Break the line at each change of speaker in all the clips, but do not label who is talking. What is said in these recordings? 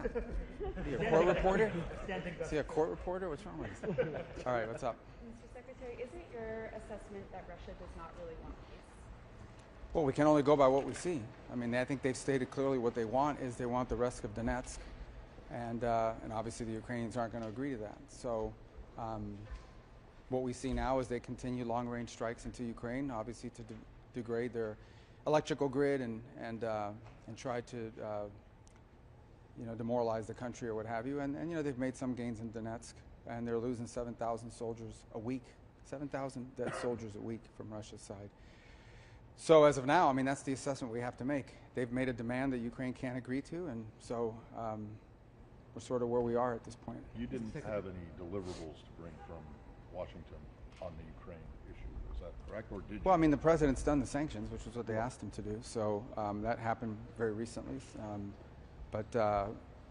that? Is he a court reporter? Is he a court reporter? What's wrong with him? All right, what's up?
Mr. Secretary, is it your assessment that Russia does not really want peace?
Well, we can only go by what we see. I mean, I think they've stated clearly what they want is they want the rest of Donetsk, and obviously the Ukrainians aren't going to agree to that. So what we see now is they continue long-range strikes into Ukraine, obviously to degrade their electrical grid and try to demoralize the country or what have you. And they've made some gains in Donetsk, and they're losing 7,000 soldiers a week, 7,000 dead soldiers a week from Russia's side. So as of now, I mean, that's the assessment we have to make. They've made a demand that Ukraine can't agree to, and so we're sort of where we are at this point.
You didn't have any deliverables to bring from Washington on the Ukraine issue, is that correct, or did you?
Well, I mean, the president's done the sanctions, which was what they asked him to do, so that happened very recently. But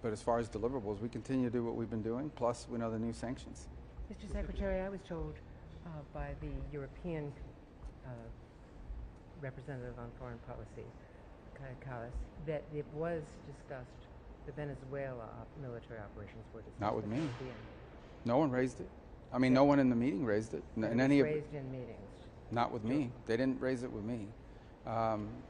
as far as deliverables, we continue to do what we've been doing, plus we know the new sanctions.
Mr. Secretary, I was told by the European representative on foreign policy, Callas, that it was discussed, the Venezuela military operations were discussed.
Not with me. No one raised it. I mean, no one in the meeting raised it.
It was raised in meetings.
Not with me. They didn't raise it with me.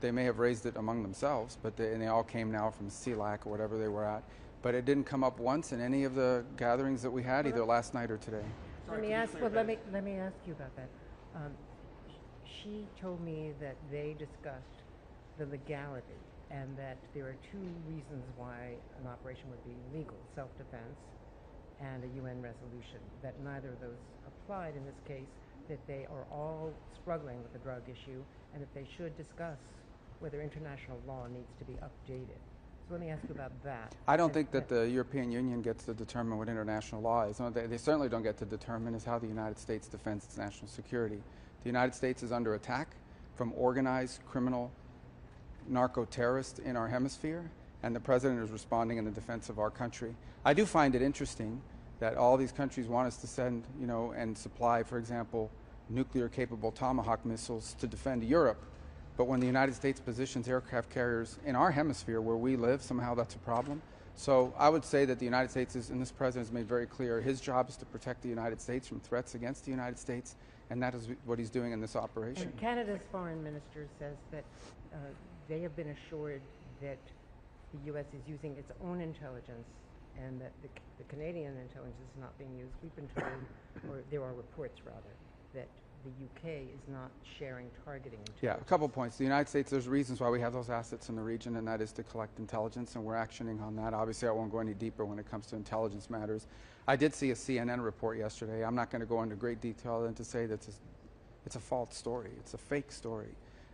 They may have raised it among themselves, but they all came now from CELAC or whatever they were at. But it didn't come up once in any of the gatherings that we had, either last night or today.
Let me ask you about that. She told me that they discussed the legality and that there are two reasons why an operation would be legal: self-defense and a UN resolution. That neither of those applied in this case, that they are all struggling with the drug issue, and that they should discuss whether international law needs to be updated. So let me ask you about that.
I don't think that the European Union gets to determine what international law is. No, they certainly don't get to determine is how the United States defends its national security. The United States is under attack from organized criminal narco-terrorists in our hemisphere, and the president is responding in the defense of our country. I do find it interesting that all these countries want us to send, and supply, for example, nuclear-capable Tomahawk missiles to defend Europe. But when the United States positions aircraft carriers in our hemisphere where we live, somehow that's a problem. So I would say that the United States is, and this president has made very clear, his job is to protect the United States from threats against the United States, and that is what he's doing in this operation.
And Canada's foreign minister says that they have been assured that the U.S. is using its own intelligence and that the Canadian intelligence is not being used. We've been told, or there are reports rather, that the UK is not sharing targeting intelligence.
Yeah, a couple points. The United States, there's reasons why we have those assets in the region, and that is to collect intelligence, and we're actioning on that. Obviously, I won't go any deeper when it comes to intelligence matters. I did see a CNN report yesterday. I'm not going to go into great detail and to say that it's a false story. It's a fake story.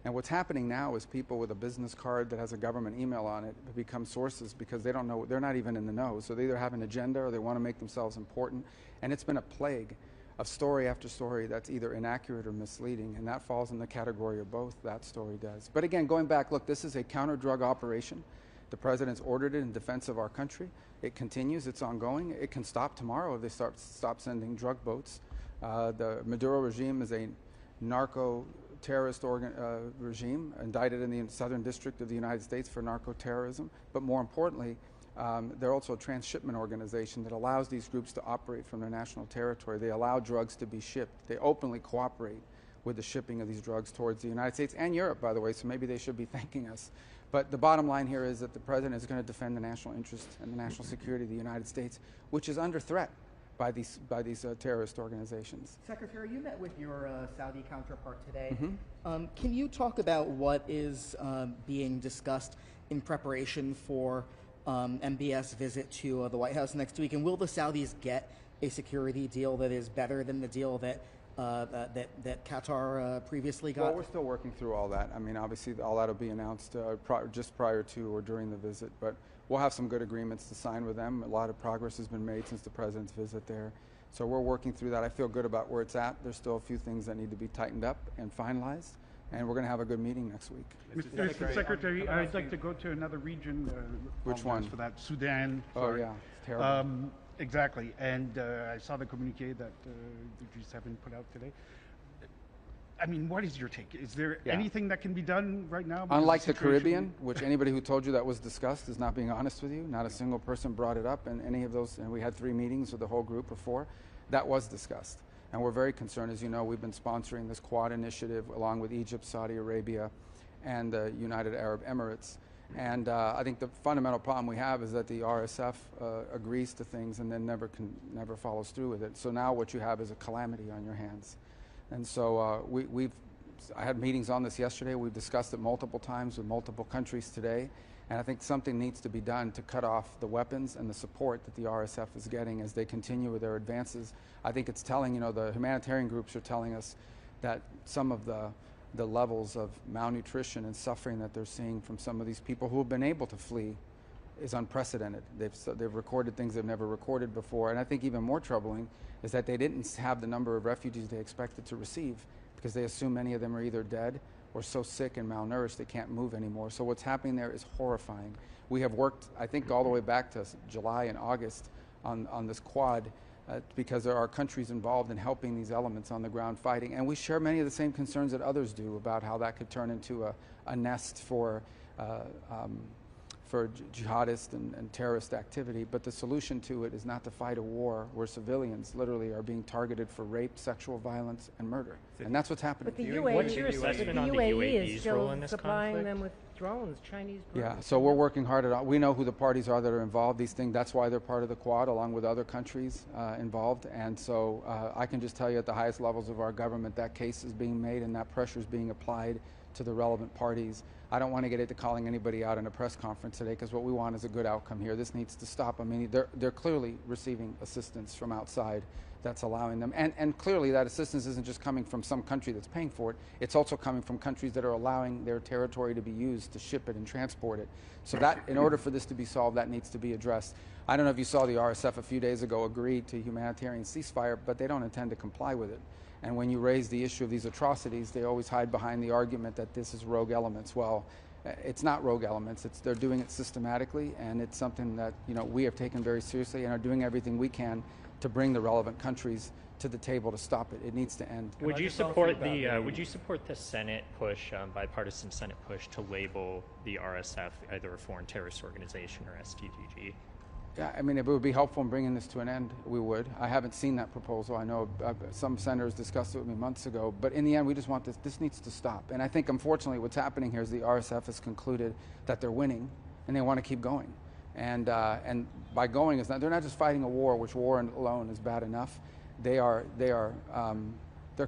And what's happening now is people with a business card that has a government email on it become sources because they don't know, they're not even in the know. So they either have an agenda or they want to make themselves important. And it's been a plague of story after story that's either inaccurate or misleading, and that falls in the category of both. That story does. But again, going back, look, this is a counter-drug operation. The president's ordered it in defense of our country. It continues. It's ongoing. It can stop tomorrow if they stop sending drug boats. The Maduro regime is a narco-terrorist regime indicted in the Southern District of the United States for narco-terrorism. But more importantly, they're also a transshipment organization that allows these groups to operate from their national territory. They allow drugs to be shipped. They openly cooperate with the shipping of these drugs towards the United States and Europe, by the way, so maybe they should be thanking us. But the bottom line here is that the president is going to defend the national interest and the national security of the United States, which is under threat by these terrorist organizations.
Secretary, you met with your Saudi counterpart today. Mm-hmm. Can you talk about what is being discussed in preparation for MBS visit to the White House next week, and will the Saudis get a security deal that is better than the deal that Qatar previously got?
Well, we're still working through all that. I mean, obviously, all that will be announced just prior to or during the visit, but we'll have some good agreements to sign with them. A lot of progress has been made since the president's visit there. So we're working through that. I feel good about where it's at. There's still a few things that need to be tightened up and finalized, and we're going to have a good meeting next week.
Mr. Secretary, I'd like to go to another region.
Which one?
For that, Sudan.
Oh, yeah, it's terrible.
Exactly, and I saw the communique that the G7 put out today. I mean, what is your take? Is there
Yeah.
anything that can be done right now? Because
Unlike the
situation-
Caribbean, which anybody who told you that was discussed is not being honest with you. Not a single person brought it up in any of those, and we had 3 meetings with the whole group or 4. That was discussed. And we're very concerned. As you know, we've been sponsoring this Quad initiative along with Egypt, Saudi Arabia, and the United Arab Emirates. And I think the fundamental problem we have is that the RSF agrees to things and then never follows through with it. So now what you have is a calamity on your hands. And so I had meetings on this yesterday. We've discussed it multiple times with multiple countries today. And I think something needs to be done to cut off the weapons and the support that the RSF is getting as they continue with their advances. I think it's telling, the humanitarian groups are telling us that some of the levels of malnutrition and suffering that they're seeing from some of these people who have been able to flee is unprecedented. They've recorded things they've never recorded before. And I think even more troubling is that they didn't have the number of refugees they expected to receive because they assume many of them are either dead or so sick and malnourished they can't move anymore. So what's happening there is horrifying. We have worked, I think, all the way back to July and August on this Quad because there are countries involved in helping these elements on the ground fighting. And we share many of the same concerns that others do about how that could turn into a nest for jihadist and terrorist activity. But the solution to it is not to fight a war where civilians literally are being targeted for rape, sexual violence, and murder. And that's what's happening.
But the
What's your
UAE,
assessment on the
UAE is
UAE's role
still
in this
supplying
conflict?
them with drones, Chinese drones.
Yeah, so we're working hard at. We know who the parties are that are involved. These things. That's why they're part of the Quad, along with other countries involved. And so I can just tell you, at the highest levels of our government, that case is being made and that pressure is being applied to the relevant parties. I don't want to get into calling anybody out in a press conference today because what we want is a good outcome here. This needs to stop. I mean, they're clearly receiving assistance from outside that's allowing them. And clearly that assistance isn't just coming from some country that's paying for it. It's also coming from countries that are allowing their territory to be used to ship it and transport it. So that, in order for this to be solved, that needs to be addressed. I don't know if you saw the RSF a few days ago agreed to humanitarian ceasefire, but they don't intend to comply with it. And when you raise the issue of these atrocities, they always hide behind the argument that this is rogue elements. Well, it's not rogue elements. They're doing it systematically, and it's something that we have taken very seriously and are doing everything we can to bring the relevant countries to the table to stop it. It needs to end.
Would you support the Senate push, bipartisan Senate push, to label the RSF either a foreign terrorist organization or STGG?
Yeah, I mean, if it would be helpful in bringing this to an end, we would. I haven't seen that proposal. I know some senators discussed it with me months ago, but in the end, we just want this. This needs to stop. And I think, unfortunately, what's happening here is the RSF has concluded that they're winning, and they want to keep going. And by going, they're not just fighting a war, which war alone is bad enough. They're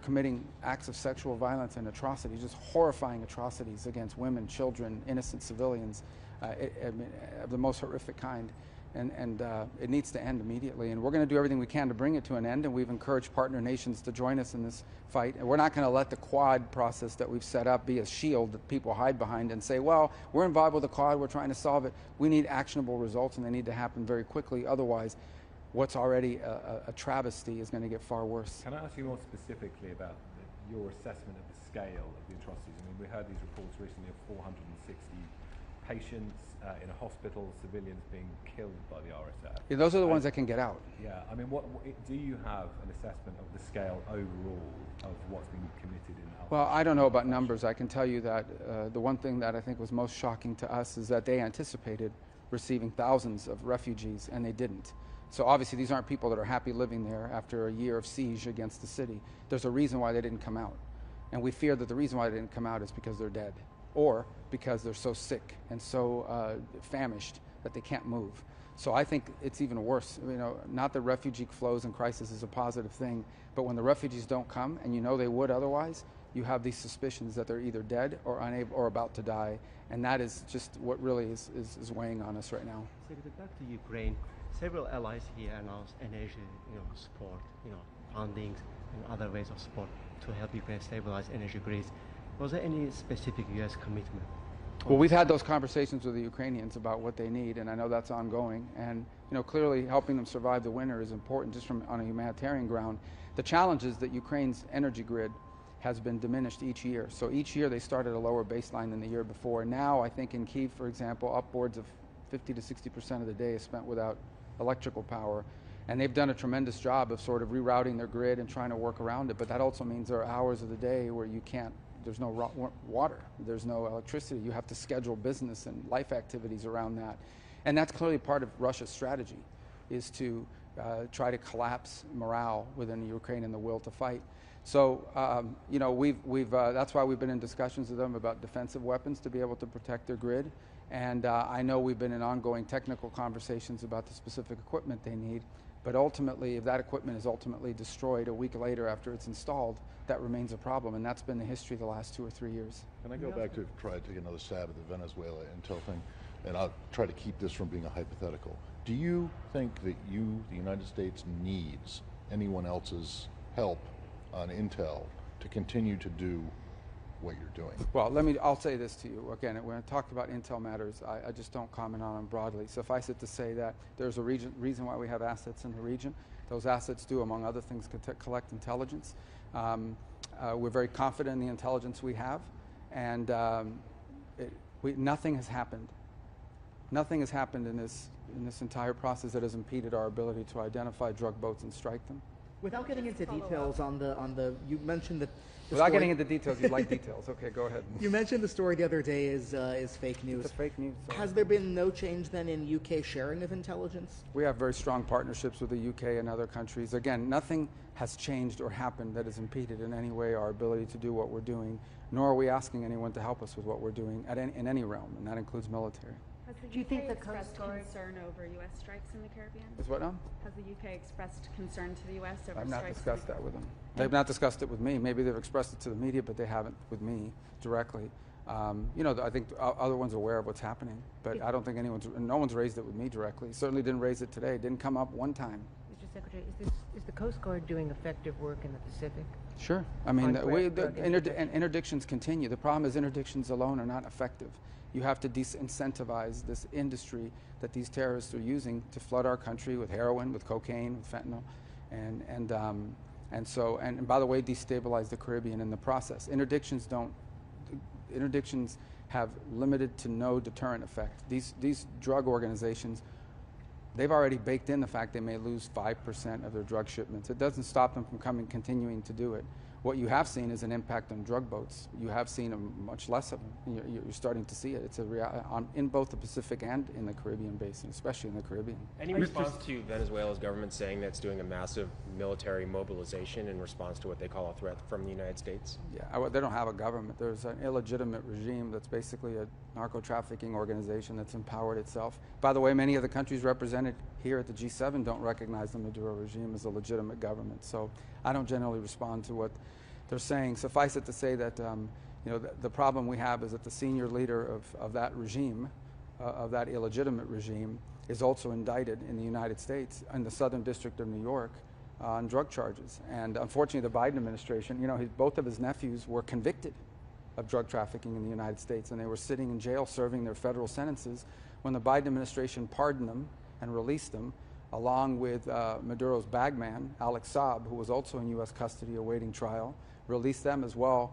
committing acts of sexual violence and atrocities, just horrifying atrocities against women, children, innocent civilians, of the most horrific kind. And it needs to end immediately. And we're going to do everything we can to bring it to an end. And we've encouraged partner nations to join us in this fight. And we're not going to let the Quad process that we've set up be a shield that people hide behind and say, well, we're involved with the Quad, we're trying to solve it. We need actionable results, and they need to happen very quickly. Otherwise, what's already a travesty is going to get far worse.
Can I ask you more specifically about your assessment of the scale of the atrocities? I mean, we heard these reports recently of 460 patients in a hospital, civilians being killed by the RSF.
Yeah, those are the ones that can get out.
Yeah, I mean, what do you have an assessment of the scale overall of what's been committed in Al?
Well, I don't know about numbers. I can tell you that the one thing that I think was most shocking to us is that they anticipated receiving thousands of refugees, and they didn't. So obviously these aren't people that are happy living there after a year of siege against the city. There's a reason why they didn't come out. And we fear that the reason why they didn't come out is because they're dead, or because they're so sick and so famished that they can't move. So I think it's even worse. Not that refugee flows and crisis is a positive thing, but when the refugees don't come, and they would otherwise, you have these suspicions that they're either dead or unable or about to die, and that is just what really is weighing on us right now.
Secretary, back to Ukraine. Several allies here announced energy, support, fundings and other ways of support to help Ukraine stabilize energy grids. Was there any specific U.S. commitment?
Well, we've had those conversations with the Ukrainians about what they need, and I know that's ongoing. And clearly helping them survive the winter is important just on a humanitarian ground. The challenge is that Ukraine's energy grid has been diminished each year. So each year they start at a lower baseline than the year before. Now, I think in Kyiv, for example, upwards of 50 to 60% of the day is spent without electrical power. And they've done a tremendous job of sort of rerouting their grid and trying to work around it, but that also means there are hours of the day where you can't, there's no water, there's no electricity. You have to schedule business and life activities around that. And that's clearly part of Russia's strategy, is to try to collapse morale within Ukraine and the will to fight. So, you know, that's why we've been in discussions with them about defensive weapons to be able to protect their grid. And I know we've been in ongoing technical conversations about the specific equipment they need. But ultimately, if that equipment is ultimately destroyed a week later after it's installed, that remains a problem. And that's been the history the last 2 or 3 years.
Can I go back to try to take another stab at the Venezuela intel thing? And I'll try to keep this from being a hypothetical. Do you think that the United States, needs anyone else's help on intel to continue to do what you're doing?
Well, I'll say this to you. Again, when I talk about intel matters, I just don't comment on them broadly. Suffice it to say that there's a reason why we have assets in the region. Those assets do, among other things, collect intelligence. We're very confident in the intelligence we have, and nothing has happened. Nothing has happened in this entire process that has impeded our ability to identify drug boats and strike them.
Without getting into details on the you mentioned that.
Without getting into details, you'd like details. Okay, go ahead.
You mentioned the story the other day is fake news.
It's fake news. So.
Has there been no change then in UK sharing of intelligence?
We have very strong partnerships with the UK and other countries. Again, nothing has changed or happened that has impeded in any way our ability to do what we're doing, nor are we asking anyone to help us with what we're doing in any realm, and that includes military.
Has the
Do you think
UK
the
expressed
Coast Guard-
concern over U.S. strikes in the Caribbean?
Is what now?
Has the UK expressed concern to the U.S. over
I've
strikes?
not discussed that with them. They've not discussed it with me. Maybe they've expressed it to the media, but they haven't with me directly. You know, I think other ones are aware of what's happening, but I don't think no one's raised it with me directly. Certainly didn't raise it today. It didn't come up one time.
Mr. Secretary, is the Coast Guard doing effective work in the Pacific?
Sure. I mean,
On drug
interdictions continue. The problem is interdictions alone are not effective. You have to disincentivize this industry that these terrorists are using to flood our country with heroin, with cocaine, with fentanyl, and by the way, destabilize the Caribbean in the process. Interdictions have limited to no deterrent effect. These drug organizations, they've already baked in the fact they may lose 5% of their drug shipments. It doesn't stop them from continuing to do it. What you have seen is an impact on drug boats. You have seen much less of them. You're starting to see it. It's in both the Pacific and in the Caribbean basin, especially in the Caribbean.
Any response to Venezuela's government saying that it's doing a massive military mobilization in response to what they call a threat from the United States?
Yeah, they don't have a government. There's an illegitimate regime that's basically a narco-trafficking organization that's empowered itself. By the way, many of the countries represented here at the G7 don't recognize the Maduro regime as a legitimate government. So I don't generally respond to what they're saying. Suffice it to say that you know, the problem we have is that the senior leader of that regime, of that illegitimate regime, is also indicted in the United States in the Southern District of New York on drug charges. And unfortunately, the Biden administration, you know, both of his nephews were convicted of drug trafficking in the United States, and they were sitting in jail serving their federal sentences when the Biden administration pardoned them and released them, along with Maduro's bagman, Alex Saab, who was also in U.S. custody awaiting trial, released them as well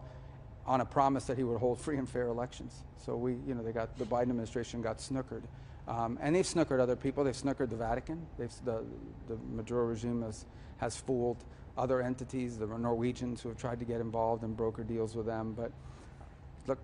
on a promise that he would hold free and fair elections. So the Biden administration got snookered. And they've snookered other people. They've snookered the Vatican. The Maduro regime has fooled other entities, the Norwegians who have tried to get involved and broker deals with them. But look,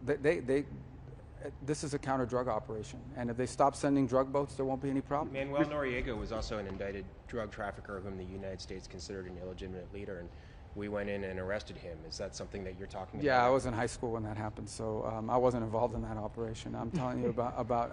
this is a counter-drug operation, and if they stop sending drug boats, there won't be any problem.
Manuel Noriega was also an indicted drug trafficker whom the United States considered an illegitimate leader, and we went in and arrested him. Is that something that you're talking about?
Yeah, I was in high school when that happened, so I wasn't involved in that operation. I'm telling you about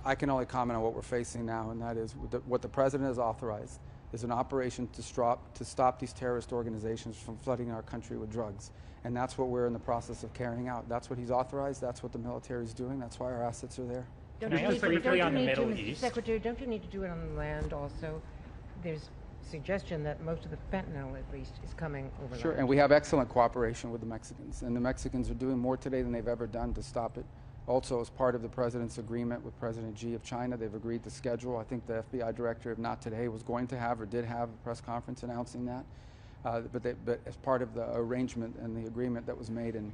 I can only comment on what we're facing now, and that is what the president has authorized is an operation to stop these terrorist organizations from flooding our country with drugs. And that's what we're in the process of carrying out. That's what he's authorized. That's what the military is doing. That's why our assets are there.
Can I ask briefly on the Middle
Mr.
East?
Secretary, don't you need to do it on land also? There's suggestion that most of the fentanyl, at least, is coming over
Sure,
land.
and we have excellent cooperation with the Mexicans. And the Mexicans are doing more today than they've ever done to stop it. Also, as part of the president's agreement with President Xi of China, they've agreed to schedule. I think the FBI director, if not today, was going to have or did have a press conference announcing that. But as part of the arrangement and the agreement that was made in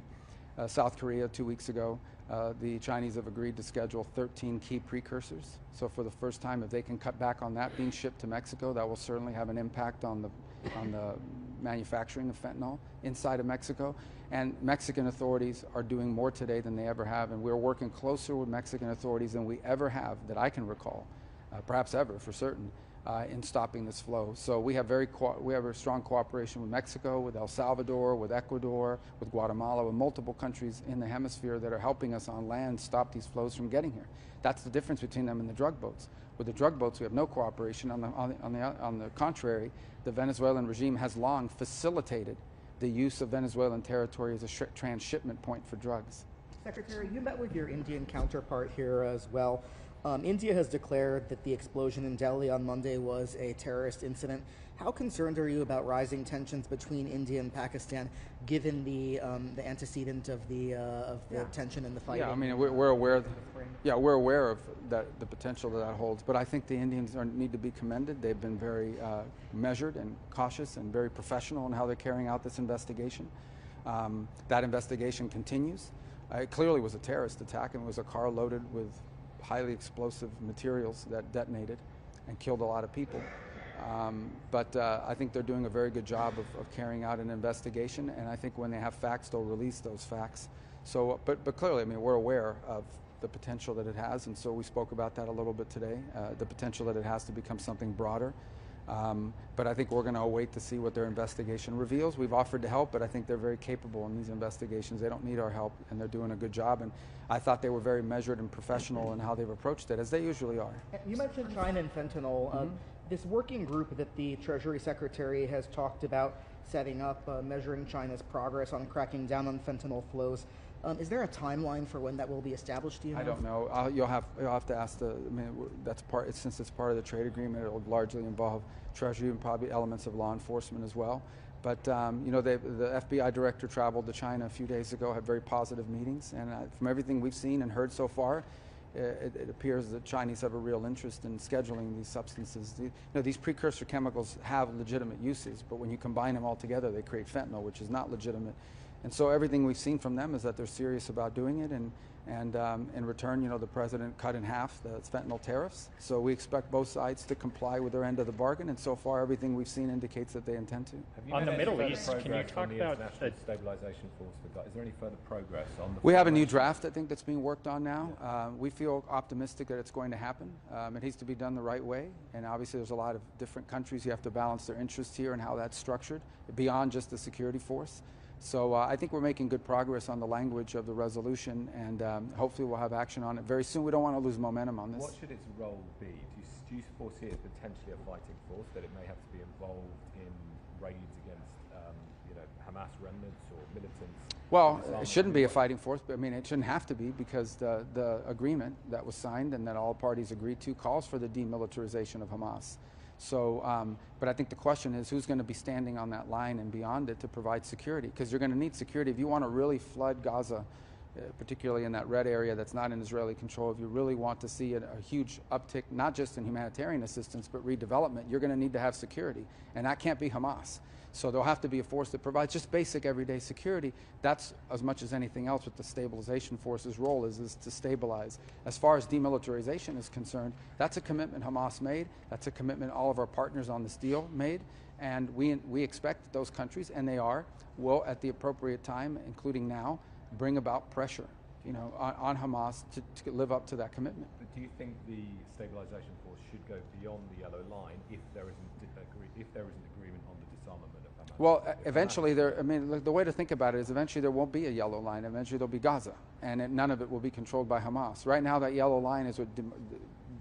South Korea 2 weeks ago. The Chinese have agreed to schedule 13 key precursors. So for the first time, if they can cut back on that being shipped to Mexico, that will certainly have an impact on the manufacturing of fentanyl inside of Mexico. And Mexican authorities are doing more today than they ever have, and we're working closer with Mexican authorities than we ever have, that I can recall, perhaps ever for certain, in stopping this flow. So we have a strong cooperation with Mexico, with El Salvador, with Ecuador, with Guatemala, with multiple countries in the hemisphere that are helping us on land stop these flows from getting here. That's the difference between them and the drug boats. With the drug boats, we have no cooperation. On the contrary, the Venezuelan regime has long facilitated the use of Venezuelan territory as a transshipment point for drugs.
Secretary, you met with your Indian counterpart here as well. India has declared that the explosion in Delhi on Monday was a terrorist incident. How concerned are you about rising tensions between India and Pakistan, given the antecedent of the tension and the fighting?
Yeah, I mean, we're aware. We're aware of the potential that holds. But I think the Indians need to be commended. They've been very measured and cautious and very professional in how they're carrying out this investigation. That investigation continues. It clearly was a terrorist attack, and it was a car loaded with highly explosive materials that detonated and killed a lot of people. But I think they're doing a very good job of carrying out an investigation, and I think when they have facts, they'll release those facts. So, but clearly, I mean, we're aware of the potential that it has, and so we spoke about that a little bit today, the potential that it has to become something broader. But I think we're going to wait to see what their investigation reveals. We've offered to help, but I think they're very capable in these investigations. They don't need our help, and they're doing a good job. And I thought they were very measured and professional in how they've approached it, as they usually are.
You mentioned China and fentanyl. This working group that the Treasury Secretary has talked about setting up, measuring China's progress on cracking down on fentanyl flows. Is there a timeline for when that will be established? Do you know?
I don't know. You'll have to ask the. I mean, that's part. Since it's part of the trade agreement, it will largely involve Treasury and probably elements of law enforcement as well. But you know, the FBI director traveled to China a few days ago, had very positive meetings, and from everything we've seen and heard so far, it appears that Chinese have a real interest in scheduling these substances. You know, these precursor chemicals have legitimate uses, but when you combine them all together, they create fentanyl, which is not legitimate. And so everything we've seen from them is that they're serious about doing it, and in return, you know, the president cut in half the fentanyl tariffs. So we expect both sides to comply with their end of the bargain, and so far everything we've seen indicates that they intend to.
On the Middle East, can you talk about
the Stabilization Force for Gaza? Is there any further progress on the?
We have a new draft, I think, that's being worked on now. We feel optimistic that it's going to happen. It needs to be done the right way, and obviously there's a lot of different countries. You have to balance their interests here and how that's structured, beyond just the security force. So I think we're making good progress on the language of the resolution, and hopefully we'll have action on it very soon. We don't want to lose momentum on this.
What should its role be? Do you foresee it as potentially a fighting force, that it may have to be involved in raids against Hamas remnants or militants?
Well, it shouldn't be a fighting force, but I mean, it shouldn't have to be, because the agreement that was signed and that all parties agreed to calls for the demilitarization of Hamas. So, but I think the question is, who's going to be standing on that line and beyond it to provide security? Because you're going to need security if you want to really flood Gaza, particularly in that red area that's not in Israeli control. If you really want to see a huge uptick, not just in humanitarian assistance, but redevelopment, you're going to need to have security, and that can't be Hamas. So there'll have to be a force that provides just basic everyday security. That's, as much as anything else, what the stabilization force's role is to stabilize. As far as demilitarization is concerned, that's a commitment Hamas made. That's a commitment all of our partners on this deal made. And we expect those countries, and they will at the appropriate time, including now, bring about pressure, on Hamas to live up to that commitment.
But do you think the stabilization force should go beyond the yellow line if there isn't agreement on the disarmament of Hamas?
Well, eventually the way to think about it is eventually there won't be a yellow line. Eventually there'll be Gaza, and none of it will be controlled by Hamas. Right now, that yellow line is what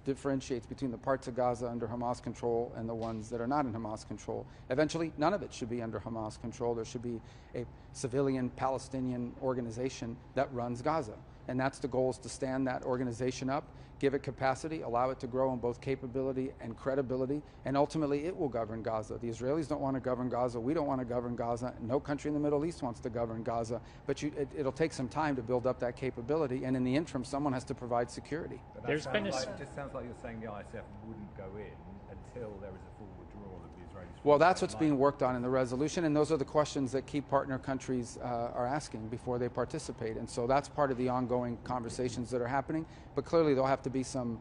differentiates between the parts of Gaza under Hamas control and the ones that are not in Hamas control. Eventually, none of it should be under Hamas control. There should be a civilian Palestinian organization that runs Gaza. And that's the goal, is to stand that organization up, give it capacity, allow it to grow in both capability and credibility, and ultimately it will govern Gaza. The Israelis don't want to govern Gaza. We don't want to govern Gaza. No country in the Middle East wants to govern Gaza. But it'll take some time to build up that capability, and in the interim, someone has to provide security.
But that
There's been
it just sounds like you're saying the ISF wouldn't go in until there is a full withdrawal of the Israelis.
Well, that's what's being worked on in the resolution, and those are the questions that key partner countries are asking before they participate. And so that's part of the ongoing conversations that are happening. But clearly there'll have to be some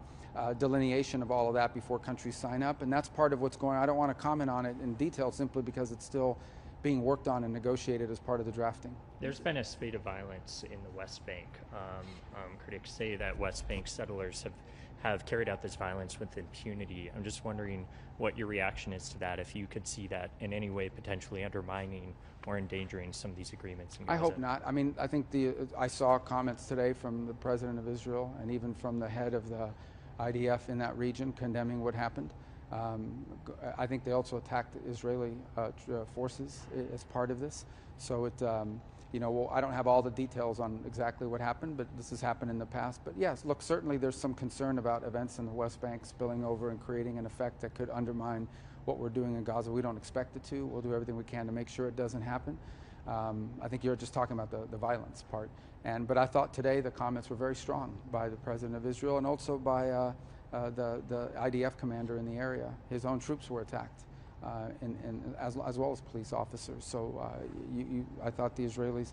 delineation of all of that before countries sign up, and that's part of what's going on. I don't want to comment on it in detail simply because it's still being worked on and negotiated as part of the drafting.
There's been a spate of violence in the West Bank. Critics say that West Bank settlers have carried out this violence with impunity. I'm just wondering what your reaction is to that, if you could see that in any way potentially undermining or endangering some of these agreements in Gaza.
I hope not. I mean, I think I saw comments today from the President of Israel and even from the head of the IDF in that region condemning what happened. I think they also attacked Israeli forces as part of this. So I don't have all the details on exactly what happened, but this has happened in the past. But yes, look, certainly there's some concern about events in the West Bank spilling over and creating an effect that could undermine what we're doing in Gaza. We don't expect it to. We'll do everything we can to make sure it doesn't happen. I think you're just talking about the violence part. But I thought today the comments were very strong by the President of Israel and also by the IDF commander in the area. His own troops were attacked, as well as police officers. So I thought the Israelis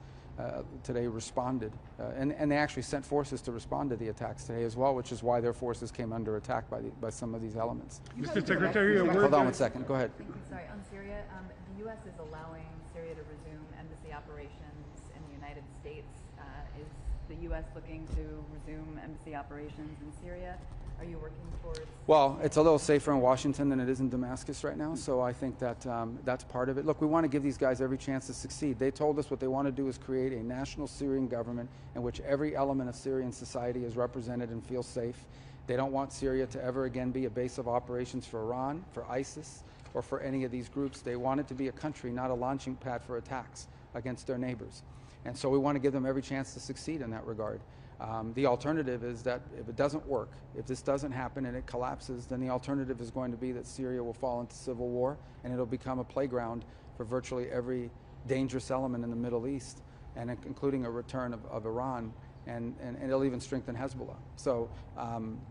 today responded, and they actually sent forces to respond to the attacks today as well, which is why their forces came under attack by some of these elements.
Mr. Secretary,
Hold on one second. Go ahead.
Sorry, on Syria, the U.S. is allowing Syria to resume embassy operations in the United States. Is the U.S. looking to resume embassy operations in Syria? Are you working towards?
Well, it's a little safer in Washington than it is in Damascus right now, so I think that that's part of it. Look, we want to give these guys every chance to succeed. They told us what they want to do is create a national Syrian government in which every element of Syrian society is represented and feels safe. They don't want Syria to ever again be a base of operations for Iran, for ISIS, or for any of these groups. They want it to be a country, not a launching pad for attacks against their neighbors. And so we want to give them every chance to succeed in that regard. The alternative is that if it doesn't work, if this doesn't happen and it collapses, then the alternative is going to be that Syria will fall into civil war and it'll become a playground for virtually every dangerous element in the Middle East, and including a return of Iran, and it'll even strengthen Hezbollah. So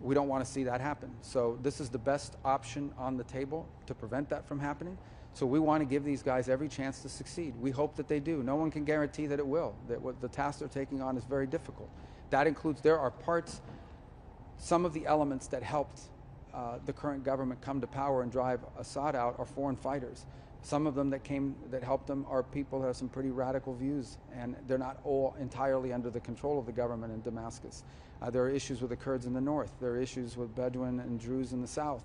we don't want to see that happen. So this is the best option on the table to prevent that from happening. So we want to give these guys every chance to succeed. We hope that they do. No one can guarantee that it will, that what the task they're taking on is very difficult. That includes, there are parts, some of the elements that helped the current government come to power and drive Assad out are foreign fighters. Some of them that helped them are people who have some pretty radical views, and they're not all entirely under the control of the government in Damascus. There are issues with the Kurds in the north. There are issues with Bedouin and Druze in the south.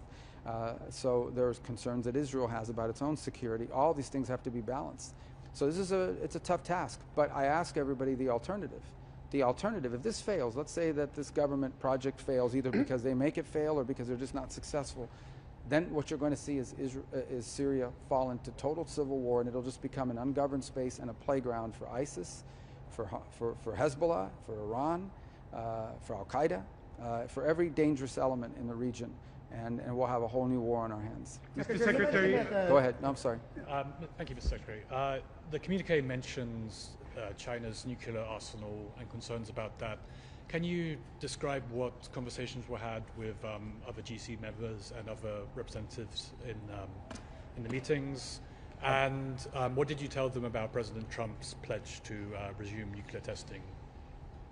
So there's concerns that Israel has about its own security. All these things have to be balanced. So it's a tough task, but I ask everybody the alternative. The alternative, if this fails, let's say that this government project fails either because they make it fail or because they're just not successful, then what you're going to see is Syria fall into total civil war, and it'll just become an ungoverned space and a playground for ISIS, for Hezbollah, for Iran, for Al-Qaeda, for every dangerous element in the region. And we'll have a whole new war on our hands.
Mr. Secretary.
Go ahead. No, I'm sorry.
Thank you, Mr. Secretary. The communique mentions China's nuclear arsenal and concerns about that. Can you describe what conversations were had with other GC members and other representatives in the meetings? And what did you tell them about President Trump's pledge to resume nuclear testing?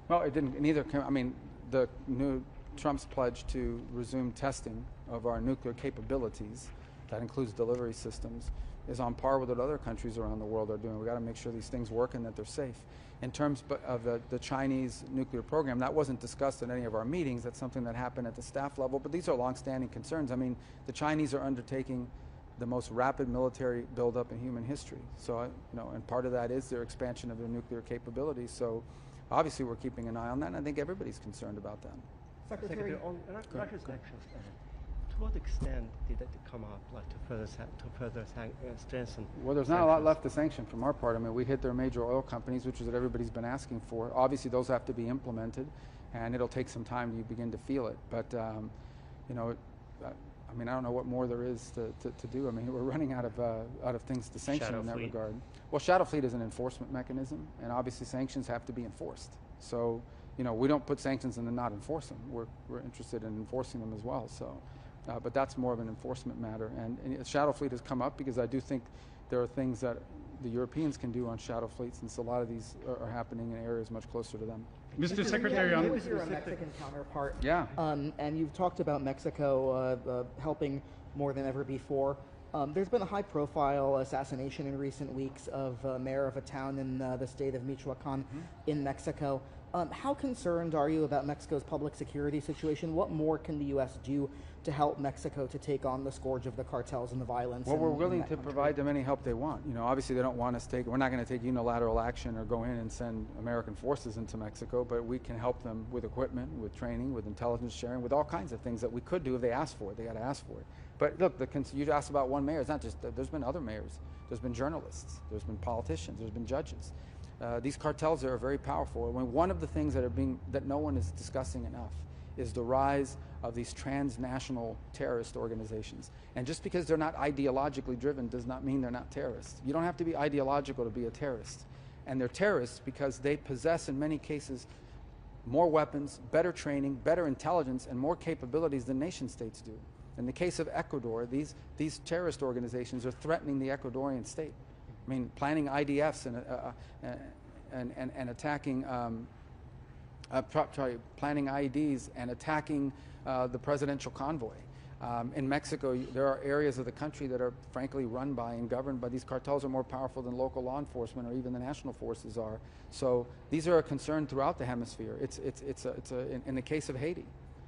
Well, it didn't. Neither. I mean, the new Trump's pledge to resume testing of our nuclear capabilities, that includes delivery systems, is on par with what other countries around the world are doing. We've got to make sure these things work and that they're safe. In terms of the Chinese nuclear program, that wasn't discussed in any of our meetings. That's something that happened at the staff level, but these are longstanding concerns. I mean, the Chinese are undertaking the most rapid military buildup in human history. So, and part of that is their expansion of their nuclear capabilities. So obviously we're keeping an eye on that, and I think everybody's concerned about that.
Secretary, on Russia's actions, to what extent did that come up, like to further strengthen?
Well, there's not a lot left to sanction from our part. I mean, we hit their major oil companies, which is what everybody's been asking for. Obviously, those have to be implemented, and it'll take some time to begin to feel it. But you know, I mean, I don't know what more there is to do. I mean, we're running out of things to sanction
Shadow
in that
fleet.
regard. Well, shadow fleet is an enforcement mechanism, and obviously sanctions have to be enforced. So, you know, we don't put sanctions and then not enforce them. We're interested in enforcing them as well. So, but that's more of an enforcement matter. And shadow fleet has come up because I do think there are things that the Europeans can do on shadow fleets, since a lot of these are happening in areas much closer to them.
Mr. Secretary, on
You're a Mexican counterpart.
Yeah.
And you've talked about Mexico helping more than ever before. There's been a high-profile assassination in recent weeks of a mayor of a town in the state of Michoacan in Mexico. How concerned are you about Mexico's public security situation? What more can the U.S. do to help Mexico to take on the scourge of the cartels and the violence?
Well, we're
in
willing
that
to
country?
provide them any help they want. You know, obviously they don't want us we're not going to take unilateral action or go in and send American forces into Mexico, but we can help them with equipment, with training, with intelligence sharing, with all kinds of things that we could do if they asked for it. They got to ask for it. But look, you asked about one mayor. It's not just, there's been other mayors. There's been journalists. There's been politicians. There's been judges. These cartels are very powerful. One of the things that no one is discussing enough is the rise of these transnational terrorist organizations. And just because they're not ideologically driven does not mean they're not terrorists. You don't have to be ideological to be a terrorist. And they're terrorists because they possess, in many cases, more weapons, better training, better intelligence, and more capabilities than nation states do. In the case of Ecuador, these terrorist organizations are threatening the Ecuadorian state. I mean, planning IDFs and attacking, planning IEDs and attacking the presidential convoy. In Mexico, there are areas of the country that are frankly run by and governed by these cartels are more powerful than local law enforcement or even the national forces are. So these are a concern throughout the hemisphere. In the case of Haiti,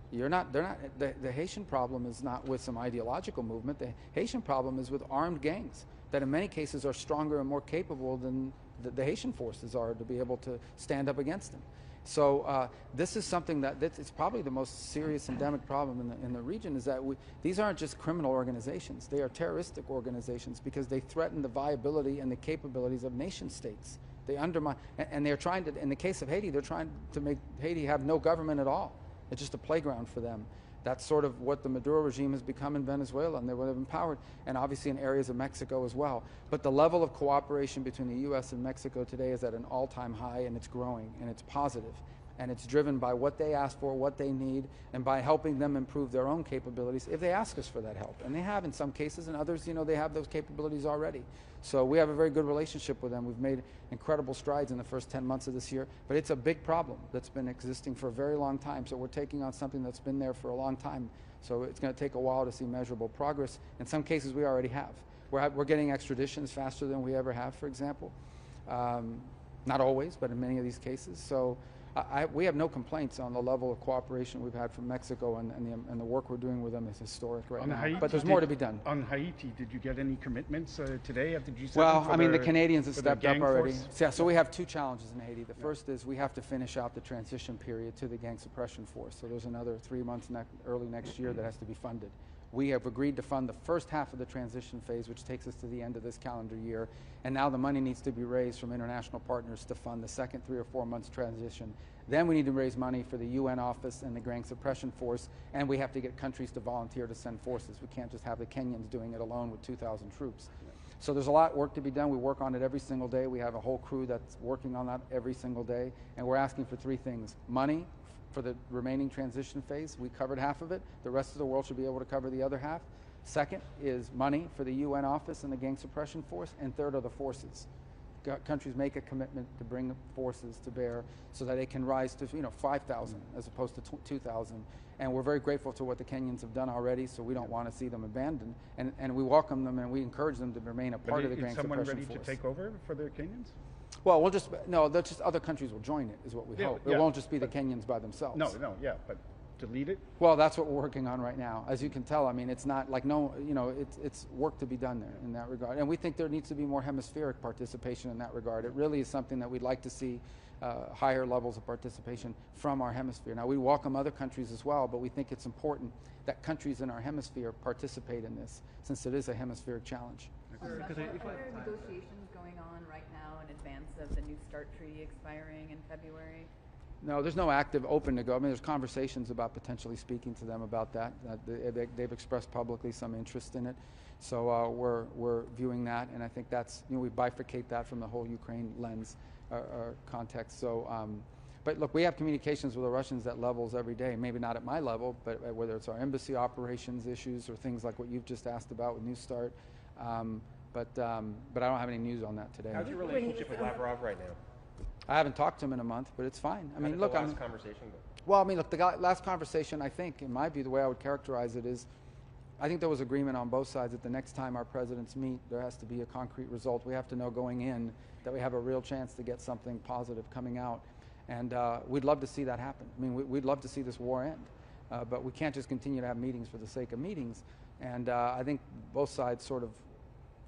the Haitian problem is not with some ideological movement. The Haitian problem is with armed gangs that in many cases are stronger and more capable than the Haitian forces are to be able to stand up against them. So this is something it's probably the most serious endemic problem in the region, is that these aren't just criminal organizations. They are terroristic organizations because they threaten the viability and the capabilities of nation states. They undermine, and they're trying to, in the case of Haiti, they're trying to make Haiti have no government at all. It's just a playground for them. That's sort of what the Maduro regime has become in Venezuela, and they would have empowered, and obviously in areas of Mexico as well. But the level of cooperation between the U.S. and Mexico today is at an all-time high, and it's growing, and it's positive. And it's driven by what they ask for, what they need, and by helping them improve their own capabilities if they ask us for that help. And they have in some cases, and others, they have those capabilities already. So we have a very good relationship with them. We've made incredible strides in the first 10 months of this year, but it's a big problem that's been existing for a very long time. So we're taking on something that's been there for a long time. So it's going to take a while to see measurable progress. In some cases, we already have. We're getting extraditions faster than we ever have, for example. Not always, but in many of these cases. So we have no complaints on the level of cooperation we've had from Mexico, and the work we're doing with them is historic right now.
Haiti,
but there's more to be done.
On Haiti, did you get any commitments today at the G7?
Well, I mean, the Canadians have
for
stepped
the
up
gang
already.
force?
Yeah, so we have two challenges in Haiti. The first is we have to finish out the transition period to the gang suppression force. So there's another 3 months early next year that has to be funded. We have agreed to fund the first half of the transition phase, which takes us to the end of this calendar year. And now the money needs to be raised from international partners to fund the second 3 or 4 months transition. Then we need to raise money for the UN office and the gang suppression force, and we have to get countries to volunteer to send forces. We can't just have the Kenyans doing it alone with 2,000 troops. So there's a lot of work to be done. We work on it every single day. We have a whole crew that's working on that every single day, and we're asking for 3 things. Money for the remaining transition phase. We covered half of it. The rest of the world should be able to cover the other half. Second is money for the UN office and the gang suppression force, and third are the forces. Countries make a commitment to bring forces to bear so that they can rise to 5,000 as opposed to 2,000. And we're very grateful to what the Kenyans have done already, so we don't want to see them abandoned. And we welcome them and we encourage them to remain a part of the gang suppression force.
Is someone ready to take over for the Kenyans?
Well, other countries will join it, is what we hope. It won't just be the Kenyans by themselves.
But to lead it?
Well, that's what we're working on right now. As you can tell, I mean, it's not like it's work to be done there in that regard. And we think there needs to be more hemispheric participation in that regard. It really is something that we'd like to see higher levels of participation from our hemisphere. Now, we welcome other countries as well, but we think it's important that countries in our hemisphere participate in this, since it is a hemispheric challenge.
Are there negotiations going on right now in advance of the New START treaty expiring in February?
No, there's no active open I mean, there's conversations about potentially speaking to them about that. They've expressed publicly some interest in it. So we're viewing that, and I think that's, we bifurcate that from the whole Ukraine lens or context. So, but look, we have communications with the Russians at levels every day, maybe not at my level, but whether it's our embassy operations issues or things like what you've just asked about with New START. But I don't have any news on that today.
How's your relationship with Lavrov right now?
I haven't talked to him in a month, but it's fine. I mean, look,
the last conversation go?
Well, I mean, look, the last conversation, I think, in my view, the way I would characterize it is, I think there was agreement on both sides that the next time our presidents meet, there has to be a concrete result. We have to know going in that we have a real chance to get something positive coming out. And we'd love to see that happen. I mean, we'd love to see this war end. But we can't just continue to have meetings for the sake of meetings. And I think both sides sort of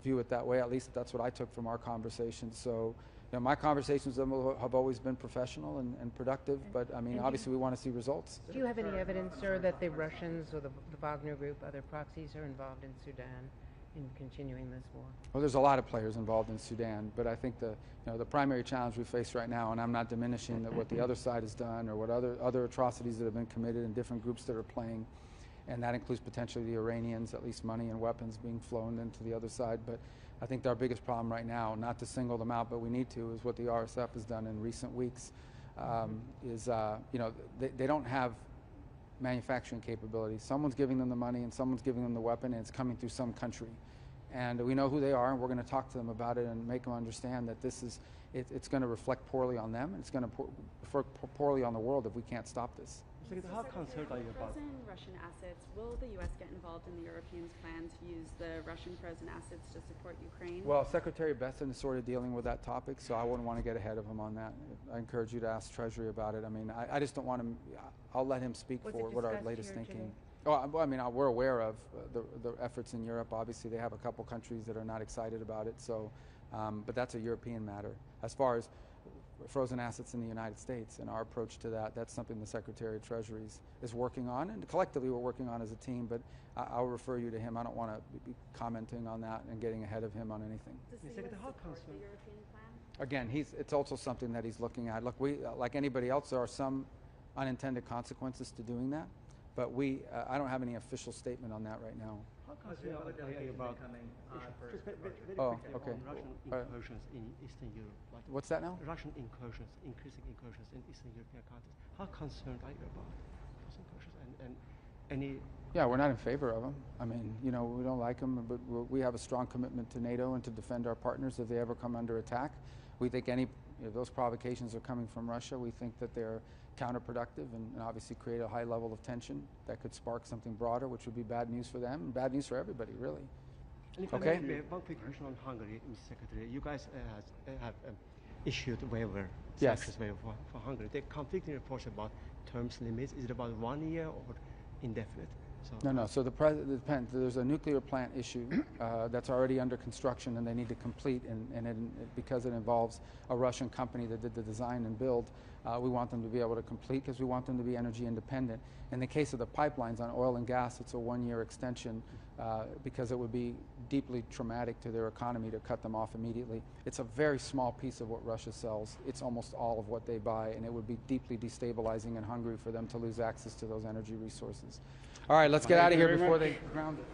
view it that way. At least that's what I took from our conversations. So, my conversations with them have always been professional and productive, but I mean, obviously we want to see results.
Do you have any evidence, sir, that the Russians or the Wagner Group, other proxies, are involved in Sudan in continuing this war?
Well, there's a lot of players involved in Sudan, but I think the primary challenge we face right now, and I'm not diminishing that what the other side has done or what other atrocities that have been committed and different groups that are playing, and that includes potentially the Iranians, at least money and weapons being flown into the other side. But I think our biggest problem right now, not to single them out, but we need to, is what the RSF has done in recent weeks. They don't have manufacturing capability. Someone's giving them the money and someone's giving them the weapon, and it's coming through some country. And we know who they are, and we're going to talk to them about it and make them understand that it's going to reflect poorly on them, and it's going to reflect poorly on the world if we can't stop this.
How concerned are you about
frozen Russian assets? Will the U.S. get involved in the Europeans' plan to use the Russian frozen assets to support Ukraine?
Well, Secretary Besson is sort of dealing with that topic, so I wouldn't want to get ahead of him on that. I encourage you to ask Treasury about it. I mean, I just don't want to. I'll let him speak for what our latest thinking. Oh, I mean, we're aware of the efforts in Europe. Obviously, they have a couple countries that are not excited about it. So, but that's a European matter. As far as frozen assets in the United States and our approach to that, that's something the Secretary of Treasury is working on, and collectively we're working on as a team, but I'll refer you to him. I don't want to be commenting on that and getting ahead of him on anything.
Does the U.S. support the European plan?
Again, it's also something that he's looking at. Look, we, like anybody else, there are some unintended consequences to doing that, but I don't have any official statement on that right now.
How concerned are you about
okay.
Russian incursions in Eastern Europe?
What's that now?
Russian incursions, increasing incursions in Eastern European countries. How concerned are you about those incursions and any?
Yeah, we're not in favor of them. I mean, we don't like them, but we have a strong commitment to NATO and to defend our partners if they ever come under attack. We think if those provocations are coming from Russia, we think that they're counterproductive and obviously create a high level of tension that could spark something broader, which would be bad news for them and bad news for everybody, really.
Okay. One quick question on Hungary, Mr. Secretary. You guys have issued a waiver, sanctions waiver for Hungary. There are conflicting reports about terms limits. Is it about 1 year or indefinite?
No. So it depends. There's a nuclear plant issue that's already under construction, and they need to complete. And because it involves a Russian company that did the design and build, we want them to be able to complete because we want them to be energy independent. In the case of the pipelines on oil and gas, it's a 1-year extension because it would be deeply traumatic to their economy to cut them off immediately. It's a very small piece of what Russia sells. It's almost all of what they buy, and it would be deeply destabilizing in Hungary for them to lose access to those energy resources. All right, let's get out of here before they ground it.